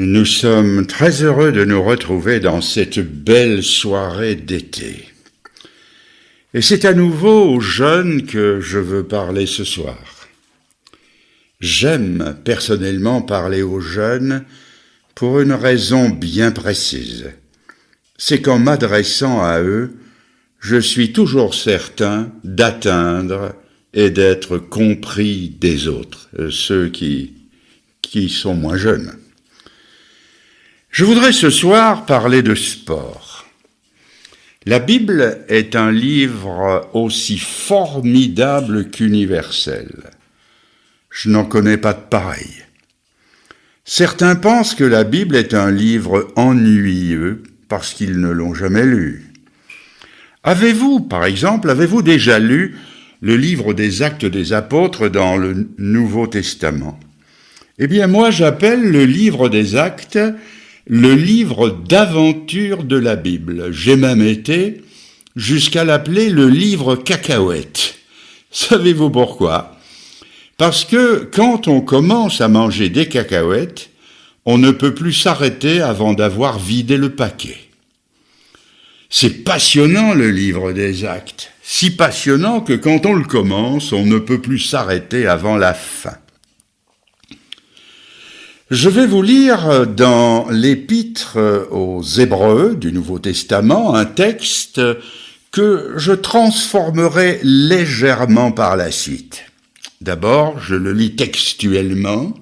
Nous sommes très heureux de nous retrouver dans cette belle soirée d'été. Et c'est à nouveau aux jeunes que je veux parler ce soir. J'aime personnellement parler aux jeunes pour une raison bien précise. C'est qu'en m'adressant à eux, je suis toujours certain d'atteindre et d'être compris des autres, ceux qui sont moins jeunes. Je voudrais ce soir parler de sport. La Bible est un livre aussi formidable qu'universel. Je n'en connais pas de pareil. Certains pensent que la Bible est un livre ennuyeux parce qu'ils ne l'ont jamais lu. Avez-vous déjà lu le livre des Actes des Apôtres dans le Nouveau Testament? Eh bien, moi, j'appelle le livre des Actes le livre d'aventure de la Bible. J'ai même été jusqu'à l'appeler le livre cacahuète. Savez-vous pourquoi? Parce que quand on commence à manger des cacahuètes, on ne peut plus s'arrêter avant d'avoir vidé le paquet. C'est passionnant le livre des Actes, si passionnant que quand on le commence, on ne peut plus s'arrêter avant la fin. Je vais vous lire dans l'épître aux Hébreux du Nouveau Testament un texte que je transformerai légèrement par la suite. D'abord, je le lis textuellement.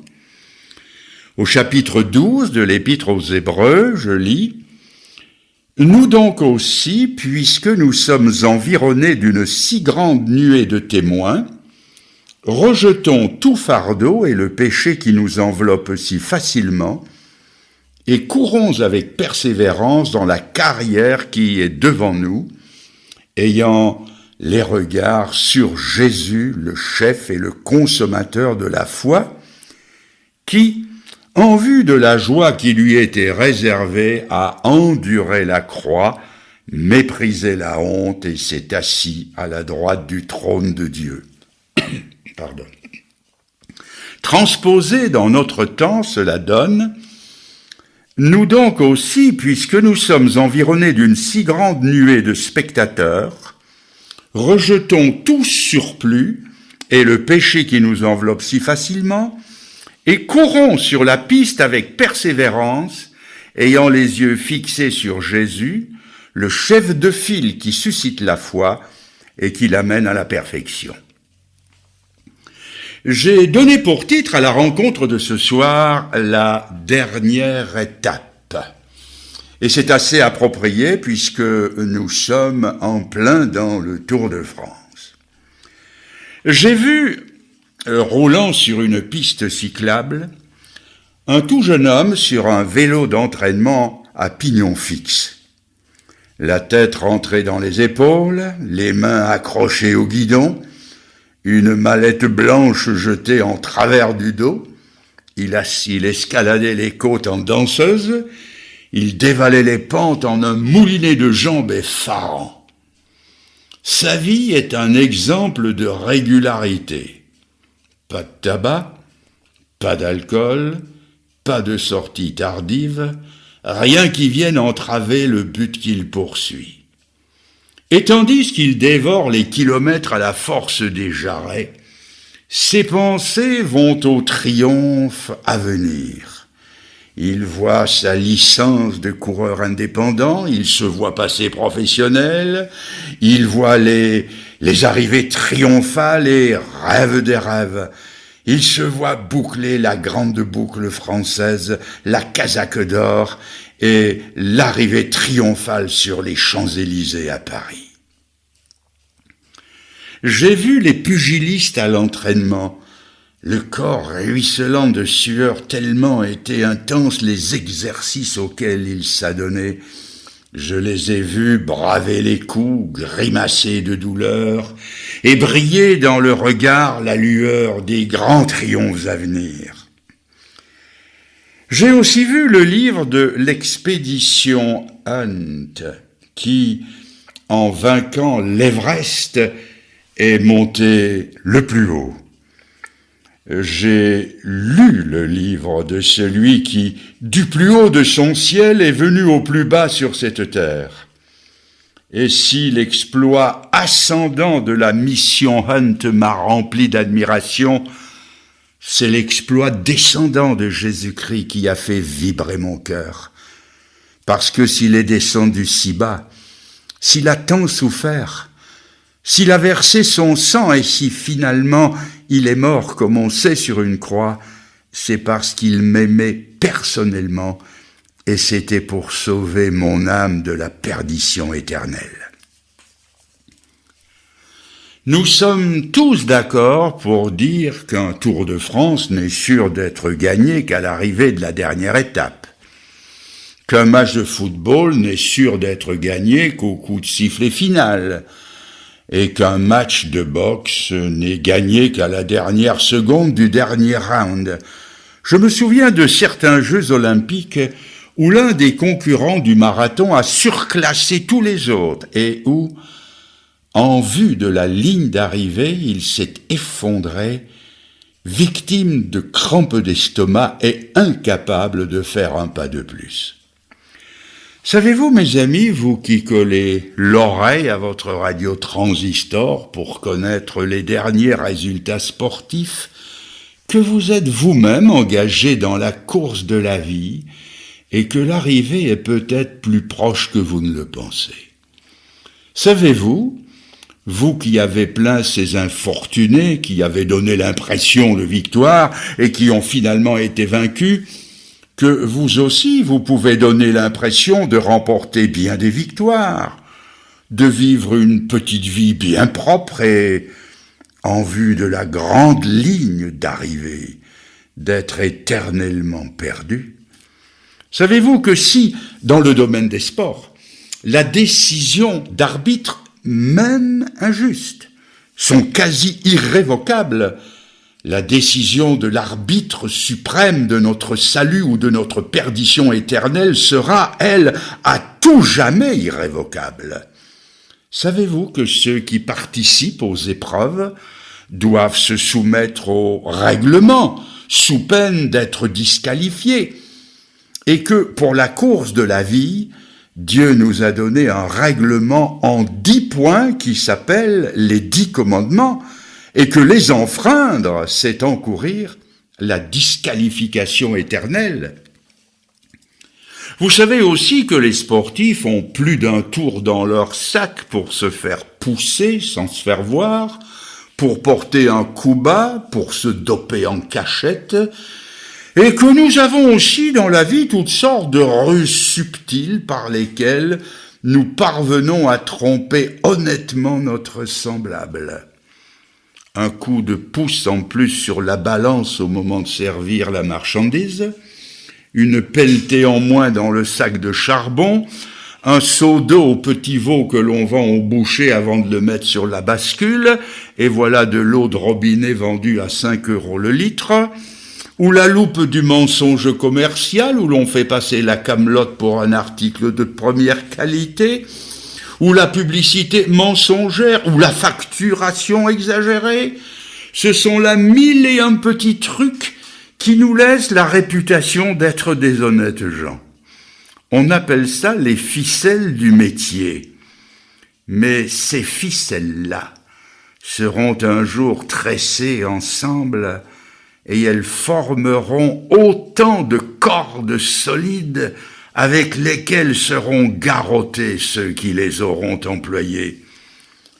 Au chapitre 12 de l'épître aux Hébreux, je lis « Nous donc aussi, puisque nous sommes environnés d'une si grande nuée de témoins, rejetons tout fardeau et le péché qui nous enveloppe si facilement, et courons avec persévérance dans la carrière qui est devant nous, ayant les regards sur Jésus, le chef et le consommateur de la foi, qui, en vue de la joie qui lui était réservée, a enduré la croix, méprisé la honte et s'est assis à la droite du trône de Dieu. » Transposé dans notre temps, cela donne « Nous donc aussi, puisque nous sommes environnés d'une si grande nuée de spectateurs, rejetons tout surplus et le péché qui nous enveloppe si facilement, et courons sur la piste avec persévérance, ayant les yeux fixés sur Jésus, le chef de file qui suscite la foi et qui l'amène à la perfection. » J'ai donné pour titre à la rencontre de ce soir la dernière étape. Et c'est assez approprié puisque nous sommes en plein dans le Tour de France. J'ai vu, roulant sur une piste cyclable, un tout jeune homme sur un vélo d'entraînement à pignon fixe. La tête rentrée dans les épaules, les mains accrochées au guidon, une mallette blanche jetée en travers du dos, il escaladait les côtes en danseuse, il dévalait les pentes en un moulinet de jambes effarant. Sa vie est un exemple de régularité. Pas de tabac, pas d'alcool, pas de sortie tardive, rien qui vienne entraver le but qu'il poursuit. Et tandis qu'il dévore les kilomètres à la force des jarrets, ses pensées vont au triomphe à venir. Il voit sa licence de coureur indépendant, il se voit passer professionnel, il voit les arrivées triomphales et rêve des rêves. Il se voit boucler la grande boucle française, la casaque d'or, et l'arrivée triomphale sur les Champs-Élysées à Paris. J'ai vu les pugilistes à l'entraînement, le corps ruisselant de sueur tellement étaient intenses les exercices auxquels ils s'adonnaient. Je les ai vus braver les coups, grimacer de douleur, et briller dans le regard la lueur des grands triomphes à venir. J'ai aussi vu le livre de l'expédition Hunt, qui, en vainquant l'Everest, est monté le plus haut. J'ai lu le livre de celui qui, du plus haut de son ciel, est venu au plus bas sur cette terre. Et si l'exploit ascendant de la mission Hunt m'a rempli d'admiration, c'est l'exploit descendant de Jésus-Christ qui a fait vibrer mon cœur. Parce que s'il est descendu si bas, s'il a tant souffert, s'il a versé son sang et si finalement il est mort comme on sait sur une croix, c'est parce qu'il m'aimait personnellement et c'était pour sauver mon âme de la perdition éternelle. Nous sommes tous d'accord pour dire qu'un Tour de France n'est sûr d'être gagné qu'à l'arrivée de la dernière étape, qu'un match de football n'est sûr d'être gagné qu'au coup de sifflet final, et qu'un match de boxe n'est gagné qu'à la dernière seconde du dernier round. Je me souviens de certains Jeux olympiques où l'un des concurrents du marathon a surclassé tous les autres et où, en vue de la ligne d'arrivée, il s'est effondré, victime de crampes d'estomac et incapable de faire un pas de plus. Savez-vous, mes amis, vous qui collez l'oreille à votre radio transistor pour connaître les derniers résultats sportifs, que vous êtes vous-même engagé dans la course de la vie et que l'arrivée est peut-être plus proche que vous ne le pensez. Savez-vous, vous qui avez plaint ces infortunés, qui avaient donné l'impression de victoire et qui ont finalement été vaincus, que vous aussi, vous pouvez donner l'impression de remporter bien des victoires, de vivre une petite vie bien propre et en vue de la grande ligne d'arrivée, d'être éternellement perdu. Savez-vous que si, dans le domaine des sports, la décision d'arbitre, même injuste, sont quasi irrévocables, la décision de l'arbitre suprême de notre salut ou de notre perdition éternelle sera, elle, à tout jamais irrévocable. Savez-vous que ceux qui participent aux épreuves doivent se soumettre au règlement sous peine d'être disqualifiés et que pour la course de la vie, Dieu nous a donné un règlement en 10 points qui s'appelle les 10 commandements et que les enfreindre, c'est encourir la disqualification éternelle. Vous savez aussi que les sportifs ont plus d'un tour dans leur sac pour se faire pousser sans se faire voir, pour porter un coup bas, pour se doper en cachette, et que nous avons aussi dans la vie toutes sortes de ruses subtiles par lesquelles nous parvenons à tromper honnêtement notre semblable. Un coup de pouce en plus sur la balance au moment de servir la marchandise, une pelletée en moins dans le sac de charbon, un seau d'eau au petit veau que l'on vend au boucher avant de le mettre sur la bascule, et voilà de l'eau de robinet vendue à 5 € le litre, ou la loupe du mensonge commercial où l'on fait passer la camelote pour un article de première qualité, ou la publicité mensongère, ou la facturation exagérée. Ce sont là 1001 petits trucs qui nous laissent la réputation d'être des honnêtes gens. On appelle ça les ficelles du métier. Mais ces ficelles-là seront un jour tressées ensemble et elles formeront autant de cordes solides avec lesquelles seront garrottés ceux qui les auront employées.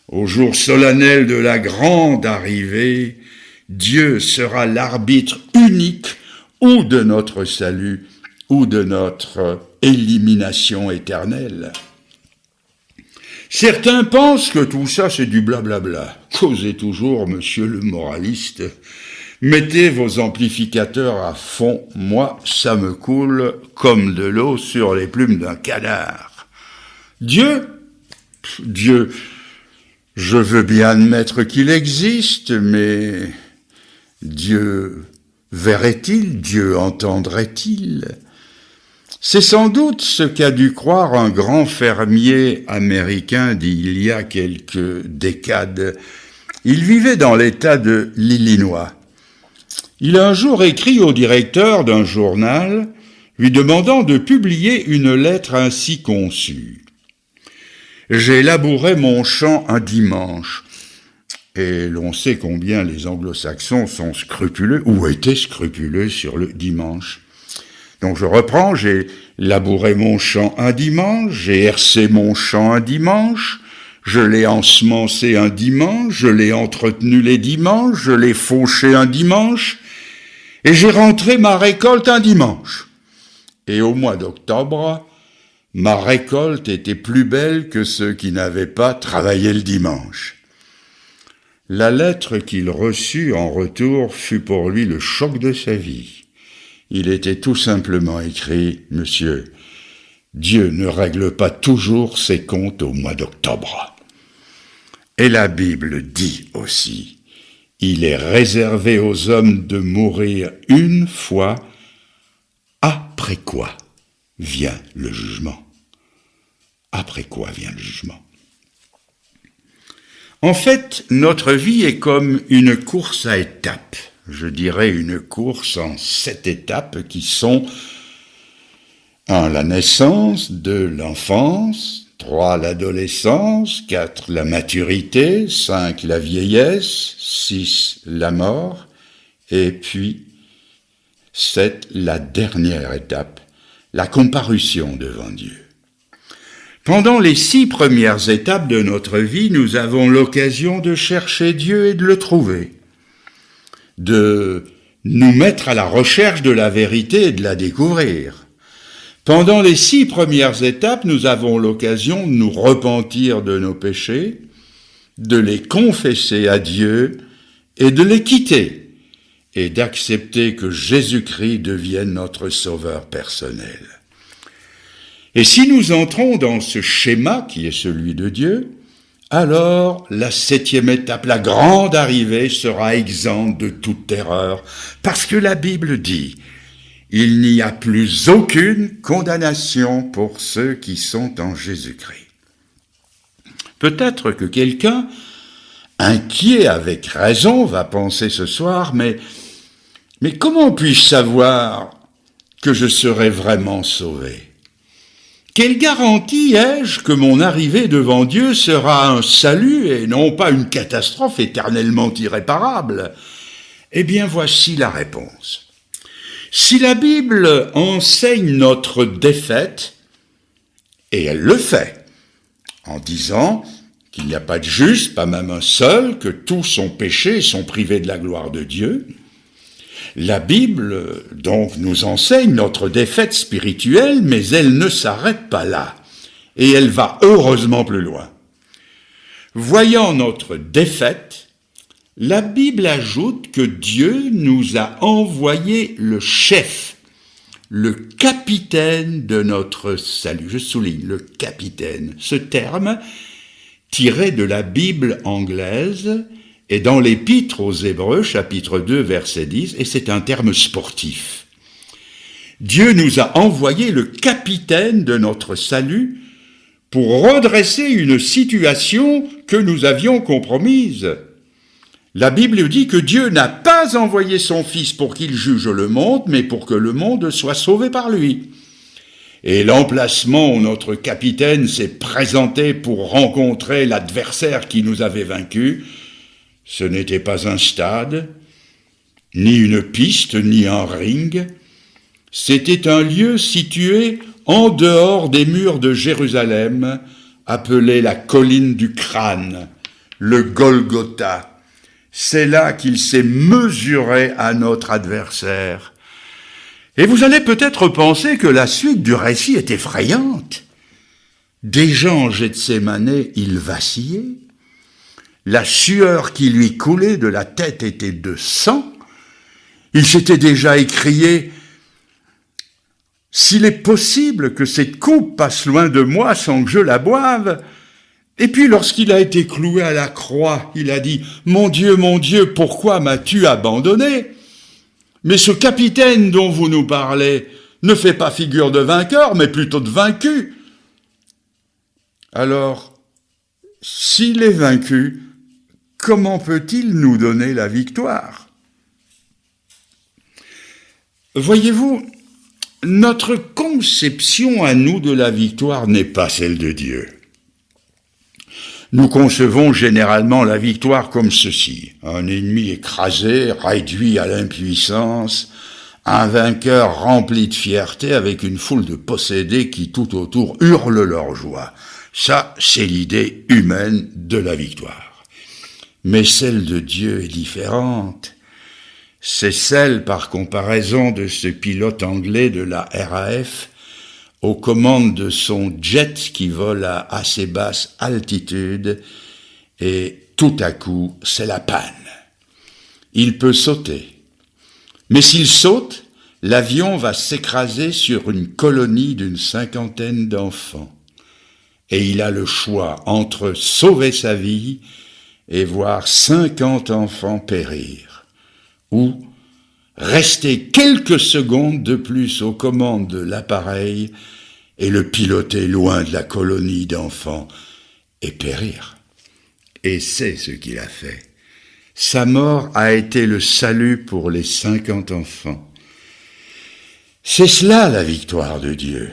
Au jour solennel de la grande arrivée, Dieu sera l'arbitre unique ou de notre salut ou de notre élimination éternelle. Certains pensent que tout ça c'est du blablabla. Causez toujours, monsieur le moraliste. Mettez vos amplificateurs à fond, moi ça me coule comme de l'eau sur les plumes d'un canard. Dieu, je veux bien admettre qu'il existe, mais Dieu verrait-il, Dieu entendrait-il ? C'est sans doute ce qu'a dû croire un grand fermier américain d'il y a quelques décades. Il vivait dans l'État de l'Illinois. Il a un jour écrit au directeur d'un journal, lui demandant de publier une lettre ainsi conçue. « J'ai labouré mon champ un dimanche. » Et l'on sait combien les anglo-saxons sont scrupuleux, ou étaient scrupuleux sur le dimanche. Donc je reprends, j'ai labouré mon champ un dimanche, j'ai hercé mon champ un dimanche, je l'ai ensemencé un dimanche, je l'ai entretenu les dimanches, je l'ai fauché un dimanche, et j'ai rentré ma récolte un dimanche. Et au mois d'octobre, ma récolte était plus belle que ceux qui n'avaient pas travaillé le dimanche. La lettre qu'il reçut en retour fut pour lui le choc de sa vie. Il était tout simplement écrit « Monsieur, Dieu ne règle pas toujours ses comptes au mois d'octobre. » Et la Bible dit aussi « Il est réservé aux hommes de mourir une fois, après quoi vient le jugement. » Après quoi vient le jugement. En fait, notre vie est comme une course à étapes. Je dirais une course en 7 étapes qui sont 1. La naissance, 2. L'enfance, 3. L'adolescence, 4. La maturité, 5. La vieillesse, 6. La mort, et puis 7. La dernière étape, la comparution devant Dieu. Pendant les 6 premières étapes de notre vie, nous avons l'occasion de chercher Dieu et de le trouver, de nous mettre à la recherche de la vérité et de la découvrir. Pendant les 6 premières étapes, nous avons l'occasion de nous repentir de nos péchés, de les confesser à Dieu et de les quitter, et d'accepter que Jésus-Christ devienne notre sauveur personnel. Et si nous entrons dans ce schéma qui est celui de Dieu, alors la 7e étape, la grande arrivée, sera exempte de toute terreur, parce que la Bible dit « Il n'y a plus aucune condamnation pour ceux qui sont en Jésus-Christ. » Peut-être que quelqu'un, inquiet avec raison, va penser ce soir, mais comment puis-je savoir que je serai vraiment sauvé ? Quelle garantie ai-je que mon arrivée devant Dieu sera un salut et non pas une catastrophe éternellement irréparable ? Eh bien, voici la réponse. Si la Bible enseigne notre défaite, et elle le fait, en disant qu'il n'y a pas de juste, pas même un seul, que tous sont péchés et sont privés de la gloire de Dieu, la Bible, donc, nous enseigne notre défaite spirituelle, mais elle ne s'arrête pas là, et elle va heureusement plus loin. Voyant notre défaite, la Bible ajoute que Dieu nous a envoyé le chef, le capitaine de notre salut. Je souligne, le capitaine. Ce terme, tiré de la Bible anglaise, est dans l'Épître aux Hébreux, chapitre 2, verset 10, et c'est un terme sportif. Dieu nous a envoyé le capitaine de notre salut pour redresser une situation que nous avions compromise. La Bible dit que Dieu n'a pas envoyé son Fils pour qu'il juge le monde, mais pour que le monde soit sauvé par lui. Et l'emplacement où notre capitaine s'est présenté pour rencontrer l'adversaire qui nous avait vaincus, ce n'était pas un stade, ni une piste, ni un ring. C'était un lieu situé en dehors des murs de Jérusalem, appelé la colline du crâne, le Golgotha. C'est là qu'il s'est mesuré à notre adversaire. Et vous allez peut-être penser que la suite du récit est effrayante. Déjà en Gethsémanée, il vacillait. La sueur qui lui coulait de la tête était de sang. Il s'était déjà écrié « S'il est possible que cette coupe passe loin de moi sans que je la boive », et puis lorsqu'il a été cloué à la croix, il a dit « Mon Dieu, pourquoi m'as-tu abandonné ?» Mais ce capitaine dont vous nous parlez ne fait pas figure de vainqueur, mais plutôt de vaincu. Alors, s'il est vaincu, comment peut-il nous donner la victoire ? Voyez-vous, notre conception à nous de la victoire n'est pas celle de Dieu. Nous concevons généralement la victoire comme ceci: un ennemi écrasé, réduit à l'impuissance, un vainqueur rempli de fierté avec une foule de possédés qui tout autour hurlent leur joie. Ça, c'est l'idée humaine de la victoire. Mais celle de Dieu est différente. C'est celle, par comparaison, de ce pilote anglais de la RAF aux commandes de son jet qui vole à assez basse altitude et tout à coup, c'est la panne. Il peut sauter. Mais s'il saute, l'avion va s'écraser sur une colonie d'une 50aine d'enfants. Et il a le choix entre sauver sa vie et voir 50 enfants périr, ou rester quelques secondes de plus aux commandes de l'appareil et le piloter loin de la colonie d'enfants et périr. Et c'est ce qu'il a fait. Sa mort a été le salut pour les 50 enfants. C'est cela la victoire de Dieu.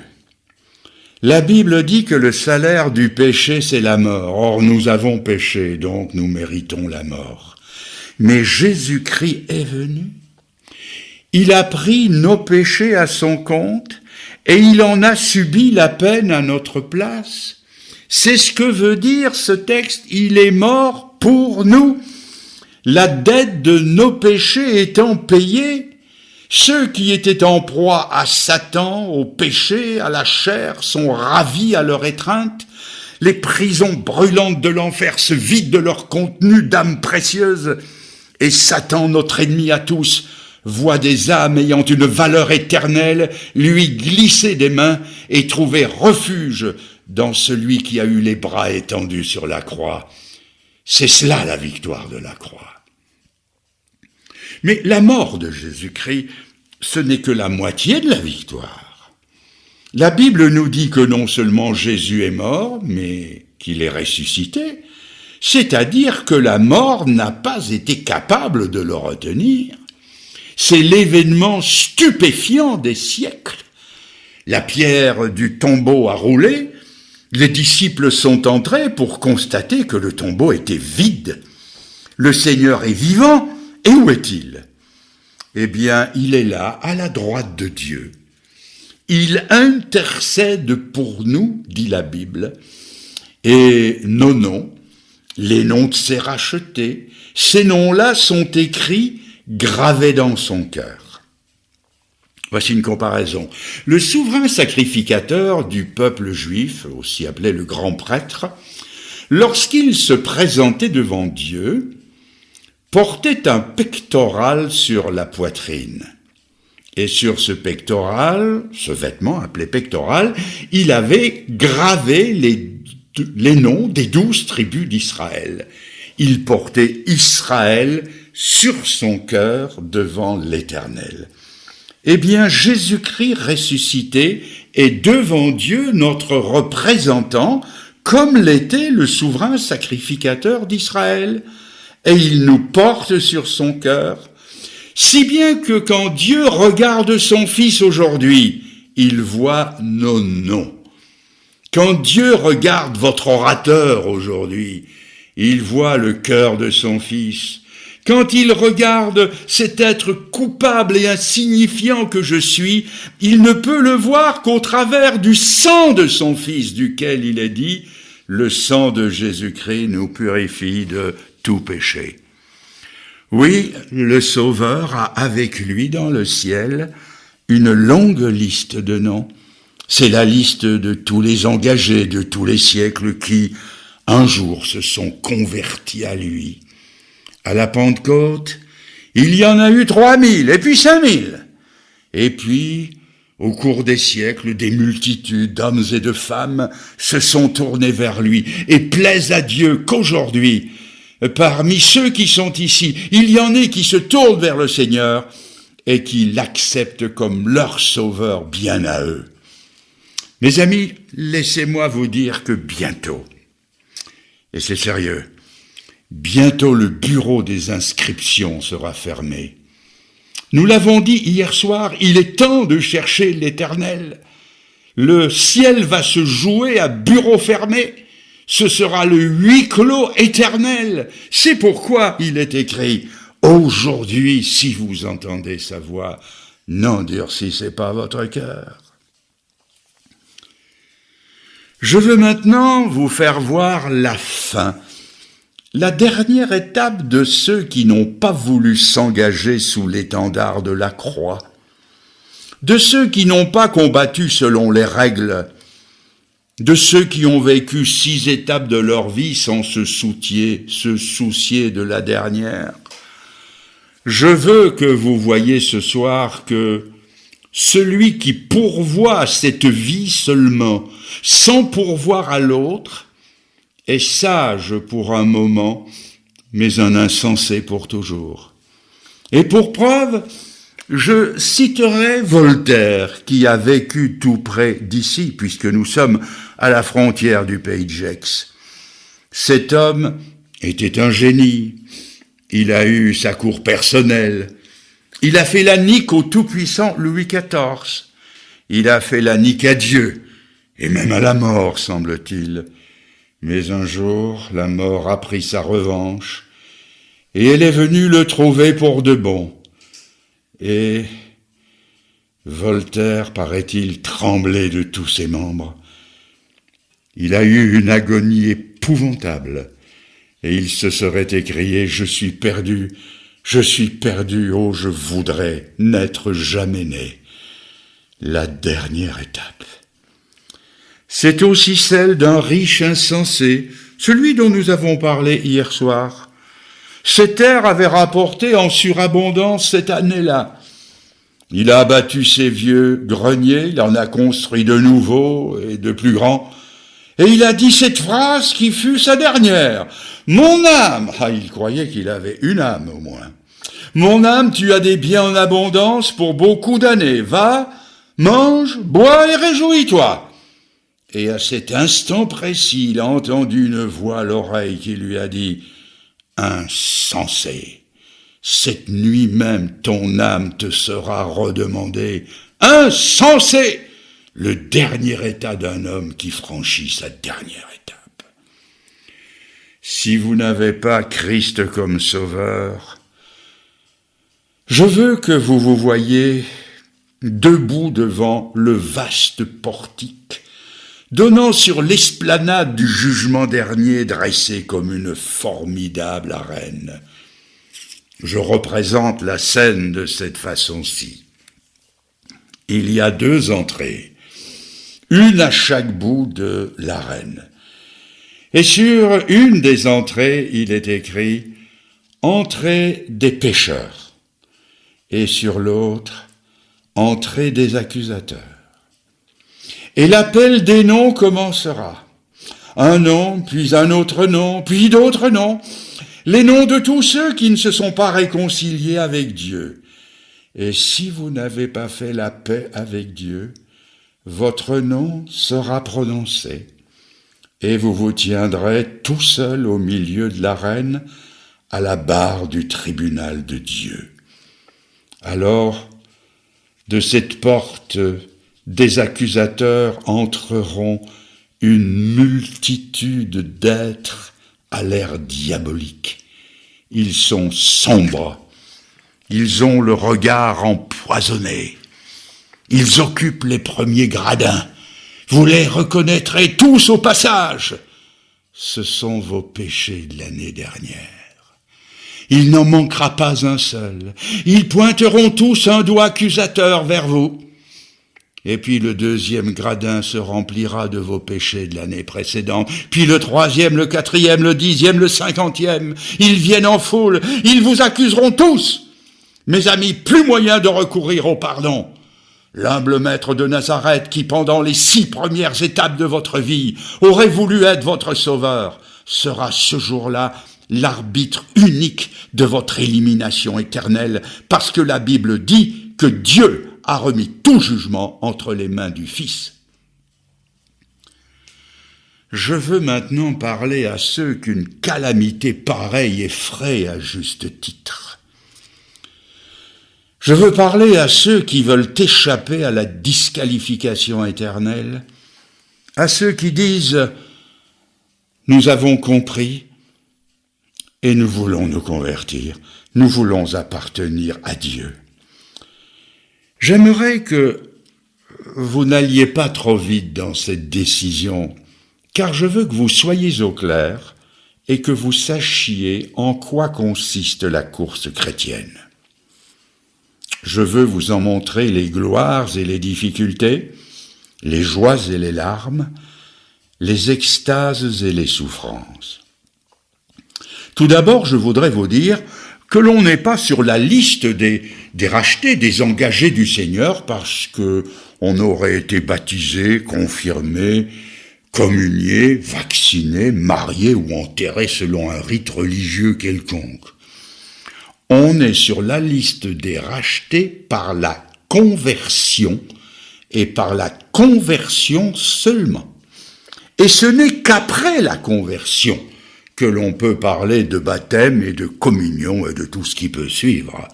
La Bible dit que le salaire du péché, c'est la mort. Or, nous avons péché, donc nous méritons la mort. Mais Jésus-Christ est venu. Il a pris nos péchés à son compte et il en a subi la peine à notre place. C'est ce que veut dire ce texte. Il est mort pour nous. La dette de nos péchés étant payée, ceux qui étaient en proie à Satan, au péché, à la chair, sont ravis à leur étreinte. Les prisons brûlantes de l'enfer se vident de leur contenu d'âmes précieuses. Et Satan, notre ennemi à tous, voit des âmes ayant une valeur éternelle lui glisser des mains et trouver refuge dans celui qui a eu les bras étendus sur la croix. C'est cela la victoire de la croix. Mais la mort de Jésus-Christ, ce n'est que la moitié de la victoire. La Bible nous dit que non seulement Jésus est mort, mais qu'il est ressuscité, c'est-à-dire que la mort n'a pas été capable de le retenir. C'est l'événement stupéfiant des siècles. La pierre du tombeau a roulé, les disciples sont entrés pour constater que le tombeau était vide. Le Seigneur est vivant, et où est-il ? Eh bien, il est là, à la droite de Dieu. Il intercède pour nous, dit la Bible, et nos noms, les noms de ses rachetés, ces noms-là sont écrits, gravés dans son cœur. Voici une comparaison. Le souverain sacrificateur du peuple juif, aussi appelé le grand prêtre, lorsqu'il se présentait devant Dieu, portait un pectoral sur la poitrine. Et sur ce pectoral, ce vêtement appelé pectoral, il avait gravé les noms des 12 tribus d'Israël. Il portait Israël sur son cœur devant l'Éternel. Eh bien, Jésus-Christ ressuscité est devant Dieu notre représentant, comme l'était le souverain sacrificateur d'Israël. Et il nous porte sur son cœur, si bien que quand Dieu regarde son Fils aujourd'hui, il voit nos noms. Quand Dieu regarde votre orateur aujourd'hui, il voit le cœur de son Fils. Quand il regarde cet être coupable et insignifiant que je suis, il ne peut le voir qu'au travers du sang de son Fils, duquel il est dit, le sang de Jésus-Christ nous purifie de tout péché. Oui, le Sauveur a avec lui dans le ciel une longue liste de noms. C'est la liste de tous les engagés de tous les siècles qui, un jour, se sont convertis à lui. À la Pentecôte, il y en a eu 3000, et puis 5000. Et puis, au cours des siècles, des multitudes d'hommes et de femmes se sont tournés vers lui et plaisent à Dieu qu'aujourd'hui, parmi ceux qui sont ici, il y en ait qui se tournent vers le Seigneur et qui l'acceptent comme leur sauveur bien à eux. Mes amis, laissez-moi vous dire que bientôt, et c'est sérieux, bientôt le bureau des inscriptions sera fermé. Nous l'avons dit hier soir, il est temps de chercher l'Éternel. Le ciel va se jouer à bureau fermé. Ce sera le huis clos éternel. C'est pourquoi il est écrit « Aujourd'hui, si vous entendez sa voix, n'endurcissez pas votre cœur. » Je veux maintenant vous faire voir la fin, la dernière étape de ceux qui n'ont pas voulu s'engager sous l'étendard de la croix, de ceux qui n'ont pas combattu selon les règles, de ceux qui ont vécu 6 étapes de leur vie sans se soucier de la dernière. Je veux que vous voyiez ce soir que celui qui pourvoit à cette vie seulement, sans pourvoir à l'autre, est sage pour un moment, mais un insensé pour toujours. Et pour preuve, je citerai Voltaire, qui a vécu tout près d'ici, puisque nous sommes à la frontière du pays de Gex. Cet homme était un génie. Il a eu sa cour personnelle. Il a fait la nique au tout-puissant Louis XIV. Il a fait la nique à Dieu, et même à la mort, semble-t-il. Mais un jour, la mort a pris sa revanche, et elle est venue le trouver pour de bon. Et Voltaire, paraît-il, tremblait de tous ses membres. Il a eu une agonie épouvantable, et il se serait écrié « Je suis perdu, oh, je voudrais n'être jamais né ». La dernière étape. C'est aussi celle d'un riche insensé, celui dont nous avons parlé hier soir. Ses terres avaient rapporté en surabondance cette année-là. Il a abattu ses vieux greniers, il en a construit de nouveaux et de plus grands, et il a dit cette phrase qui fut sa dernière. « Mon âme » il croyait qu'il avait une âme au moins. « Mon âme, tu as des biens en abondance pour beaucoup d'années. Va, mange, bois et réjouis-toi. » Et à cet instant précis, il a entendu une voix à l'oreille qui lui a dit « Insensé, cette nuit même ton âme te sera redemandée. Insensé !» Le dernier état d'un homme qui franchit sa dernière étape. Si vous n'avez pas Christ comme sauveur, je veux que vous vous voyiez debout devant le vaste portique, donnant sur l'esplanade du jugement dernier dressé comme une formidable arène. Je représente la scène de cette façon-ci. Il y a 2 entrées, une à chaque bout de l'arène. Et sur une des entrées, il est écrit « Entrée des pécheurs » et sur l'autre « Entrée des accusateurs ». Et l'appel des noms commencera. Un nom, puis un autre nom, puis d'autres noms. Les noms de tous ceux qui ne se sont pas réconciliés avec Dieu. Et si vous n'avez pas fait la paix avec Dieu, votre nom sera prononcé, et vous vous tiendrez tout seul au milieu de l'arène, à la barre du tribunal de Dieu. Alors, de cette porte, des accusateurs entreront une multitude d'êtres à l'air diabolique. Ils sont sombres, ils ont le regard empoisonné, ils occupent les premiers gradins, vous les reconnaîtrez tous au passage. Ce sont vos péchés de l'année dernière. Il n'en manquera pas un seul, ils pointeront tous un doigt accusateur vers vous. Et puis le 2e gradin se remplira de vos péchés de l'année précédente. Puis le 3e, le 4e, le 10e, le 50e. Ils viennent en foule. Ils vous accuseront tous. Mes amis, plus moyen de recourir au pardon. L'humble maître de Nazareth qui, pendant les 6 premières étapes de votre vie, aurait voulu être votre sauveur, sera ce jour-là l'arbitre unique de votre élimination éternelle, parce que la Bible dit que Dieu a remis tout jugement entre les mains du Fils. Je veux maintenant parler à ceux qu'une calamité pareille effraie à juste titre. Je veux parler à ceux qui veulent échapper à la disqualification éternelle, à ceux qui disent « Nous avons compris et nous voulons nous convertir, nous voulons appartenir à Dieu ». J'aimerais que vous n'alliez pas trop vite dans cette décision, car je veux que vous soyez au clair et que vous sachiez en quoi consiste la course chrétienne. Je veux vous en montrer les gloires et les difficultés, les joies et les larmes, les extases et les souffrances. Tout d'abord, je voudrais vous dire que l'on n'est pas sur la liste des rachetés, des engagés du Seigneur, parce que on aurait été baptisé, confirmé, communié, vacciné, marié ou enterré selon un rite religieux quelconque. On est sur la liste des rachetés par la conversion et par la conversion seulement. Et ce n'est qu'après la conversion que l'on peut parler de baptême et de communion et de tout ce qui peut suivre.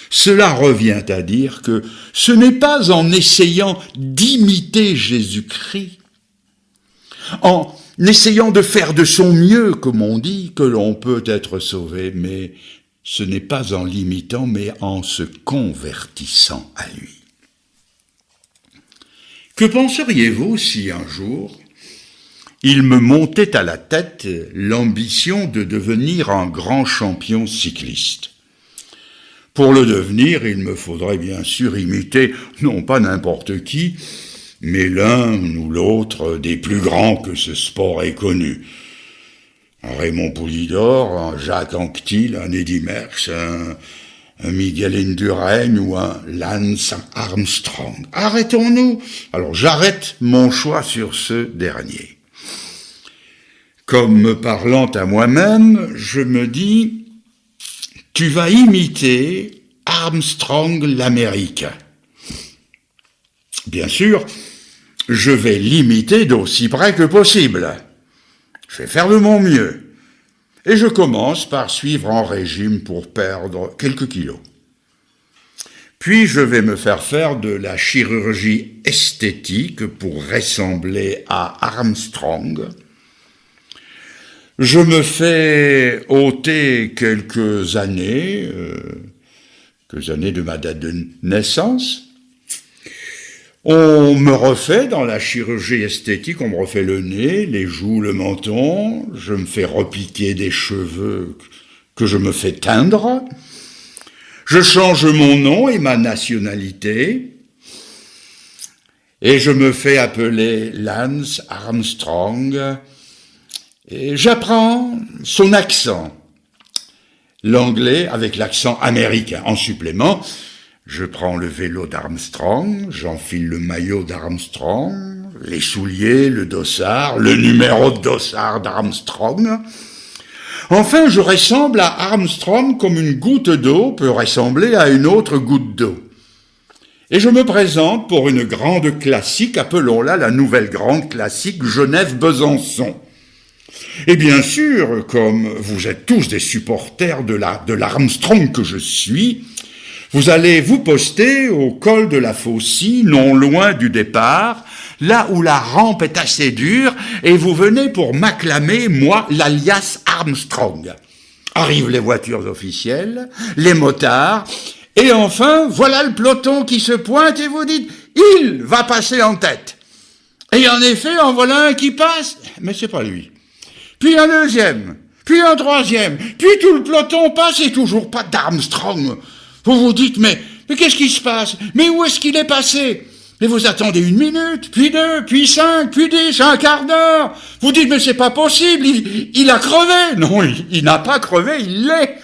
Cela revient à dire que ce n'est pas en essayant d'imiter Jésus-Christ, en essayant de faire de son mieux, comme on dit, que l'on peut être sauvé, mais ce n'est pas en l'imitant, mais en se convertissant à lui. Que penseriez-vous si un jour, il me montait à la tête l'ambition de devenir un grand champion cycliste? Pour le devenir, il me faudrait bien sûr imiter, non pas n'importe qui, mais l'un ou l'autre des plus grands que ce sport ait connu. Un Raymond Poulidor, un Jacques Anquetil, un Eddy Merckx, un Miguel Indurain ou un Lance Armstrong. Arrêtons-nous. Alors j'arrête mon choix sur ce dernier. Comme me parlant à moi-même, je me dis, tu vas imiter Armstrong l'Américain. Bien sûr, je vais l'imiter d'aussi près que possible. Je vais faire de mon mieux. Et je commence par suivre un régime pour perdre quelques kilos. Puis je vais me faire de la chirurgie esthétique pour ressembler à Armstrong. Je me fais ôter quelques années de ma date de naissance. On me refait dans la chirurgie esthétique, on me refait le nez, les joues, le menton, je me fais repiquer des cheveux que je me fais teindre, je change mon nom et ma nationalité, et je me fais appeler Lance Armstrong, et j'apprends son accent, l'anglais avec l'accent américain. En supplément, je prends le vélo d'Armstrong, j'enfile le maillot d'Armstrong, les souliers, le dossard, le numéro de dossard d'Armstrong. Enfin, je ressemble à Armstrong comme une goutte d'eau peut ressembler à une autre goutte d'eau. Et je me présente pour une grande classique, appelons-la la nouvelle grande classique Genève-Besançon. Et bien sûr, comme vous êtes tous des supporters de l'Armstrong que je suis, vous allez vous poster au col de la Faucille, non loin du départ, là où la rampe est assez dure, et vous venez pour m'acclamer, moi, l'alias Armstrong. Arrivent les voitures officielles, les motards, et enfin, voilà le peloton qui se pointe et vous dites « Il va passer en tête ». Et en effet, en voilà un qui passe, mais c'est pas lui. Puis un deuxième, puis un troisième, puis tout le peloton passe et toujours pas d'Armstrong. Vous vous dites, mais qu'est-ce qui se passe? Mais où est-ce qu'il est passé? Et vous attendez 1 minute, puis 2, puis 5, puis 10, un quart d'heure. Vous dites, mais c'est pas possible, il a crevé. Non, il n'a pas crevé, il l'est.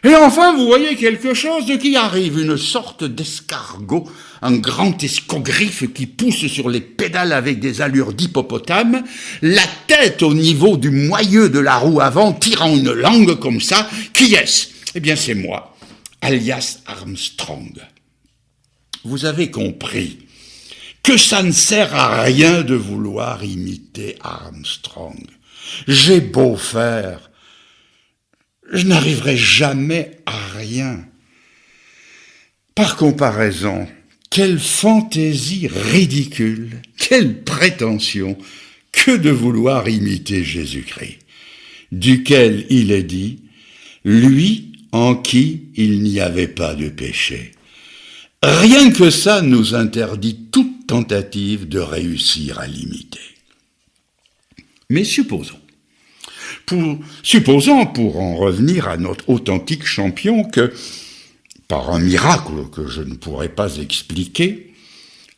Et enfin, vous voyez quelque chose de qui arrive, une sorte d'escargot, un grand escogriffe qui pousse sur les pédales avec des allures d'hippopotame, la tête au niveau du moyeu de la roue avant, tirant une langue comme ça. Qui est-ce? Eh bien, c'est moi, alias Armstrong. Vous avez compris que ça ne sert à rien de vouloir imiter Armstrong. J'ai beau faire, je n'arriverai jamais à rien. Par comparaison, quelle fantaisie ridicule, quelle prétention que de vouloir imiter Jésus-Christ, duquel il est dit, lui en qui il n'y avait pas de péché. Rien que ça nous interdit toute tentative de réussir à l'imiter. Mais supposons, pour en revenir à notre authentique champion, que, par un miracle que je ne pourrais pas expliquer,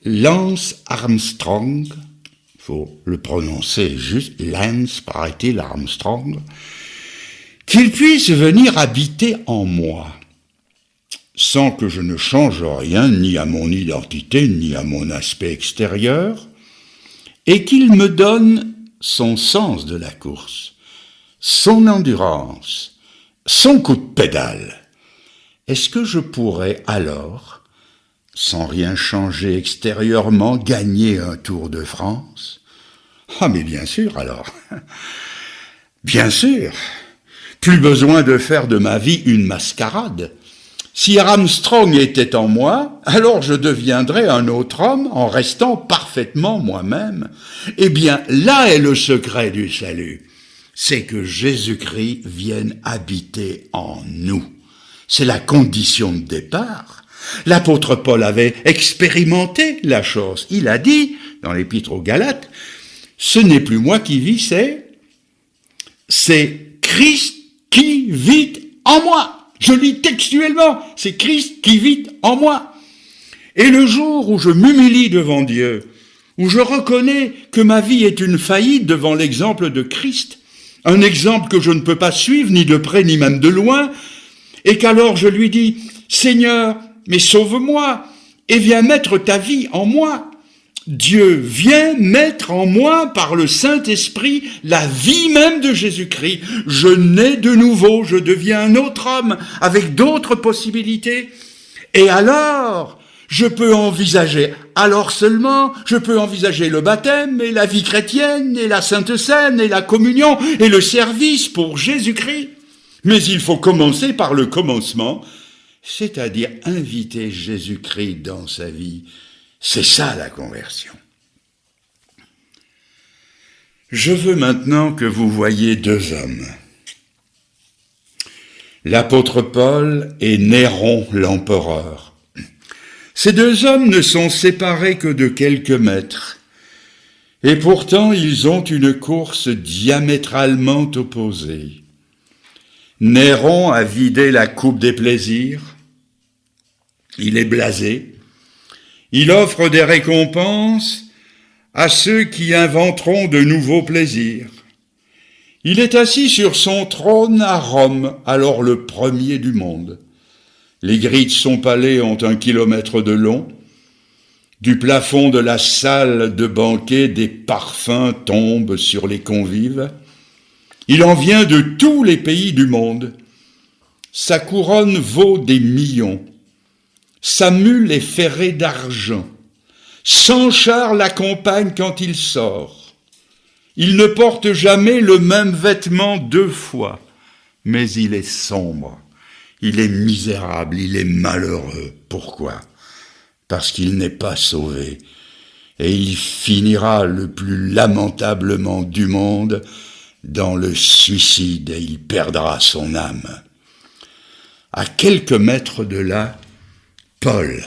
Lance Armstrong, il faut le prononcer juste, Lance, paraît-il, Armstrong, qu'il puisse venir habiter en moi, sans que je ne change rien, ni à mon identité, ni à mon aspect extérieur, et qu'il me donne son sens de la course, son endurance, son coup de pédale. Est-ce que je pourrais alors, sans rien changer extérieurement, gagner un Tour de France? Ah, mais bien sûr alors. Bien sûr. Plus besoin de faire de ma vie une mascarade. Si Armstrong était en moi, alors je deviendrais un autre homme en restant parfaitement moi-même. Eh bien, là est le secret du salut. C'est que Jésus-Christ vienne habiter en nous. C'est la condition de départ. L'apôtre Paul avait expérimenté la chose. Il a dit, dans l'épître aux Galates, « Ce n'est plus moi qui vis, c'est Christ qui vit en moi. » Je lis textuellement, c'est Christ qui vit en moi. Et le jour où je m'humilie devant Dieu, où je reconnais que ma vie est une faillite devant l'exemple de Christ, un exemple que je ne peux pas suivre ni de près ni même de loin, et qu'alors je lui dis, Seigneur, mais sauve-moi, et viens mettre ta vie en moi. Dieu vient mettre en moi, par le Saint-Esprit, la vie même de Jésus-Christ. Je nais de nouveau, je deviens un autre homme, avec d'autres possibilités. Et alors, je peux envisager, alors seulement, je peux envisager le baptême, et la vie chrétienne, et la Sainte Seine, et la communion, et le service pour Jésus-Christ. Mais il faut commencer par le commencement, c'est-à-dire inviter Jésus-Christ dans sa vie. C'est ça la conversion. Je veux maintenant que vous voyiez deux hommes. L'apôtre Paul et Néron l'empereur. Ces deux hommes ne sont séparés que de quelques mètres, et pourtant ils ont une course diamétralement opposée. Néron a vidé la coupe des plaisirs, il est blasé. Il offre des récompenses à ceux qui inventeront de nouveaux plaisirs. Il est assis sur son trône à Rome, alors le premier du monde. Les grilles de son palais ont 1 kilomètre de long. Du plafond de la salle de banquet, des parfums tombent sur les convives. Il en vient de tous les pays du monde. Sa couronne vaut des millions. Sa mule est ferrée d'argent. 100 chars l'accompagnent quand il sort. Il ne porte jamais le même vêtement 2 fois, mais il est sombre, il est misérable, il est malheureux. Pourquoi? Parce qu'il n'est pas sauvé, et il finira le plus lamentablement du monde dans le suicide, et il perdra son âme. À quelques mètres de là, Paul,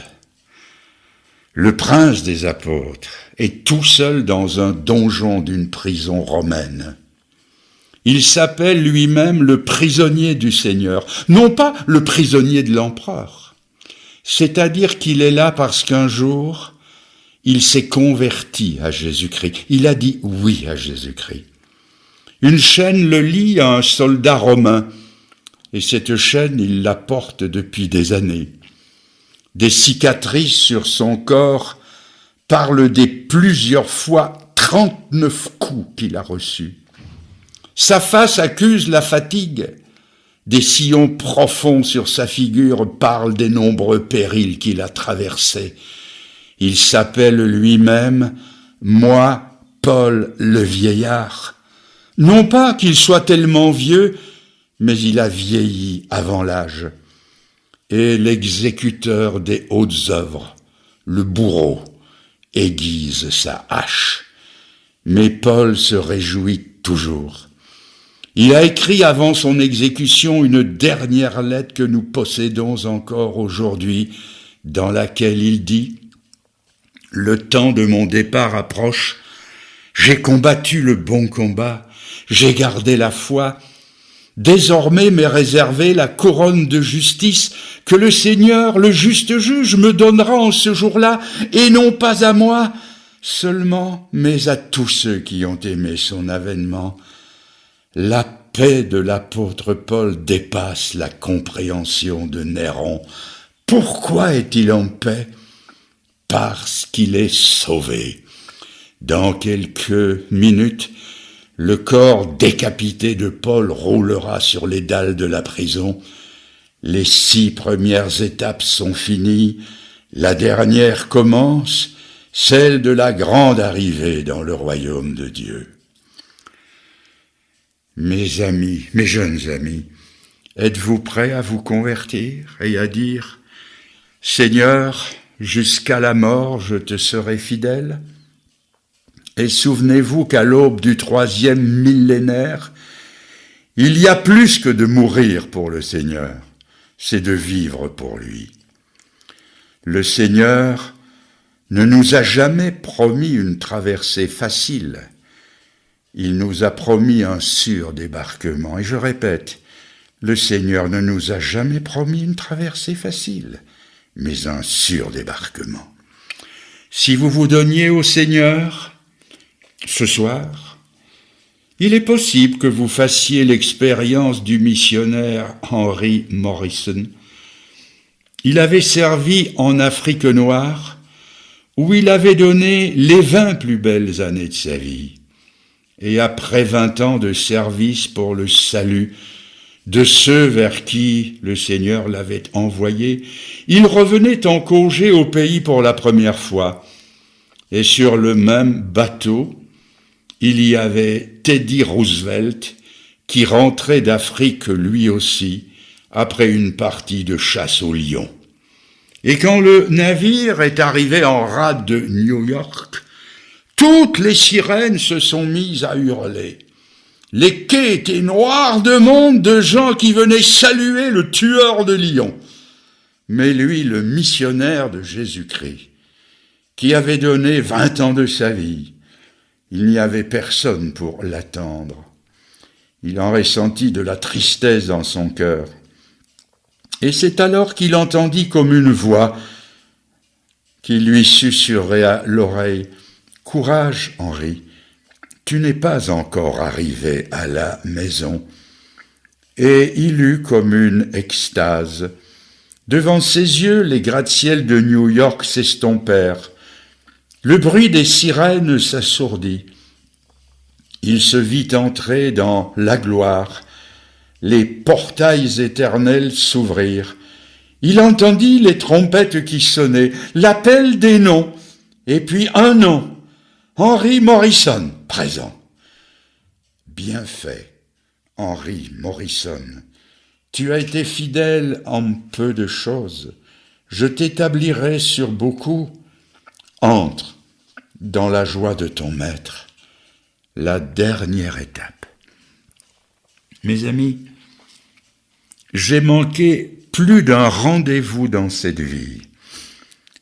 le prince des apôtres, est tout seul dans un donjon d'une prison romaine. Il s'appelle lui-même le prisonnier du Seigneur, non pas le prisonnier de l'empereur. C'est-à-dire qu'il est là parce qu'un jour, il s'est converti à Jésus-Christ. Il a dit oui à Jésus-Christ. Une chaîne le lie à un soldat romain, et cette chaîne, il la porte depuis des années. Des cicatrices sur son corps parlent des plusieurs fois 39 coups qu'il a reçus. Sa face accuse la fatigue. Des sillons profonds sur sa figure parlent des nombreux périls qu'il a traversés. Il s'appelle lui-même « Moi, Paul le vieillard ». Non pas qu'il soit tellement vieux, mais il a vieilli avant l'âge. et l'exécuteur des hautes œuvres, le bourreau, aiguise sa hache. Mais Paul se réjouit toujours. Il a écrit avant son exécution une dernière lettre que nous possédons encore aujourd'hui, dans laquelle il dit « Le temps de mon départ approche, j'ai combattu le bon combat, j'ai gardé la foi, désormais m'est réservée la couronne de justice que le Seigneur, le juste juge, me donnera en ce jour-là, et non pas à moi seulement, mais à tous ceux qui ont aimé son avènement. » La paix de l'apôtre Paul dépasse la compréhension de Néron. Pourquoi est-il en paix? Parce qu'il est sauvé. Dans quelques minutes, le corps décapité de Paul roulera sur les dalles de la prison. Les 6 premières étapes sont finies. La dernière commence, celle de la grande arrivée dans le royaume de Dieu. Mes amis, mes jeunes amis, êtes-vous prêts à vous convertir et à dire « Seigneur, jusqu'à la mort, je te serai fidèle » ? Et souvenez-vous qu'à l'aube du 3e millénaire, il y a plus que de mourir pour le Seigneur, c'est de vivre pour lui. Le Seigneur ne nous a jamais promis une traversée facile. Il nous a promis un sûr débarquement. Et je répète, le Seigneur ne nous a jamais promis une traversée facile, mais un sûr débarquement. Si vous vous donniez au Seigneur, ce soir, il est possible que vous fassiez l'expérience du missionnaire Henry Morrison. Il avait servi en Afrique noire, où il avait donné les 20 plus belles années de sa vie. Et après 20 ans de service pour le salut de ceux vers qui le Seigneur l'avait envoyé, il revenait en congé au pays pour la première fois. Et sur le même bateau, il y avait Teddy Roosevelt qui rentrait d'Afrique lui aussi après une partie de chasse au lion. Et quand le navire est arrivé en rade de New York, toutes les sirènes se sont mises à hurler. Les quais étaient noirs de monde, de gens qui venaient saluer le tueur de lions. Mais lui, le missionnaire de Jésus-Christ, qui avait donné 20 ans de sa vie, il n'y avait personne pour l'attendre. Il en ressentit de la tristesse dans son cœur. Et c'est alors qu'il entendit comme une voix qui lui susurrait à l'oreille « Courage, Henri, tu n'es pas encore arrivé à la maison. » Et il eut comme une extase. Devant ses yeux, les gratte-ciels de New York s'estompèrent. Le bruit des sirènes s'assourdit. Il se vit entrer dans la gloire. Les portails éternels s'ouvrirent. Il entendit les trompettes qui sonnaient, l'appel des noms, et puis un nom. Henry Morrison, présent. Bien fait, Henry Morrison. Tu as été fidèle en peu de choses. Je t'établirai sur beaucoup. Entre dans la joie de ton maître. La dernière étape. Mes amis, j'ai manqué plus d'un rendez-vous dans cette vie.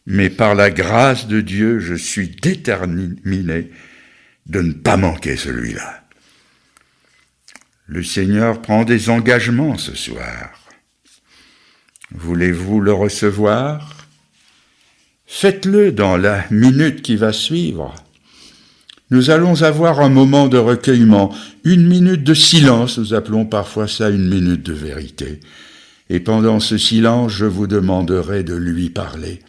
Mais par la grâce de Dieu, je suis déterminé de ne pas manquer celui-là. Le Seigneur prend des engagements ce soir. Voulez-vous le recevoir? Faites-le dans la minute qui va suivre. Nous allons avoir un moment de recueillement, une minute de silence, nous appelons parfois ça une minute de vérité. Et pendant ce silence, je vous demanderai de lui parler.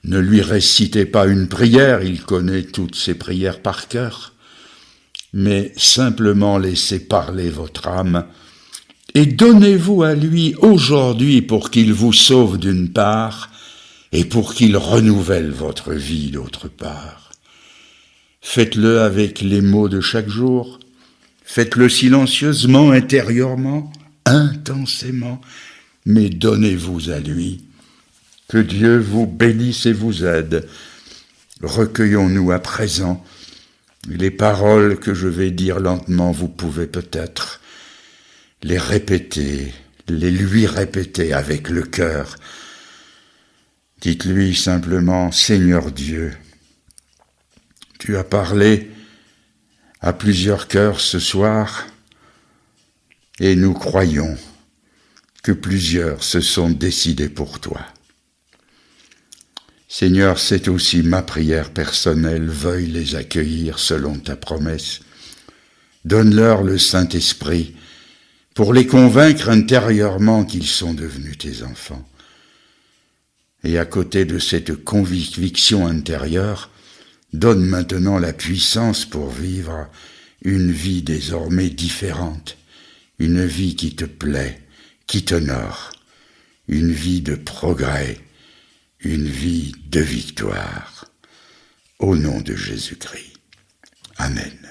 Ne lui récitez pas une prière, il connaît toutes ses prières par cœur, mais simplement laissez parler votre âme et donnez-vous à lui aujourd'hui pour qu'il vous sauve d'une part et pour qu'il renouvelle votre vie d'autre part. Faites-le avec les mots de chaque jour, faites-le silencieusement, intérieurement, intensément, mais donnez-vous à lui. Que Dieu vous bénisse et vous aide. Recueillons-nous à présent. Les paroles que je vais dire lentement, vous pouvez peut-être les répéter, les lui répéter avec le cœur. Dites-lui simplement, Seigneur Dieu, tu as parlé à plusieurs cœurs ce soir, et nous croyons que plusieurs se sont décidés pour toi. Seigneur, c'est aussi ma prière personnelle, veuille les accueillir selon ta promesse. Donne-leur le Saint-Esprit pour les convaincre intérieurement qu'ils sont devenus tes enfants. Et à côté de cette conviction intérieure, donne maintenant la puissance pour vivre une vie désormais différente, une vie qui te plaît, qui t'honore, une vie de progrès, une vie de victoire. Au nom de Jésus-Christ. Amen.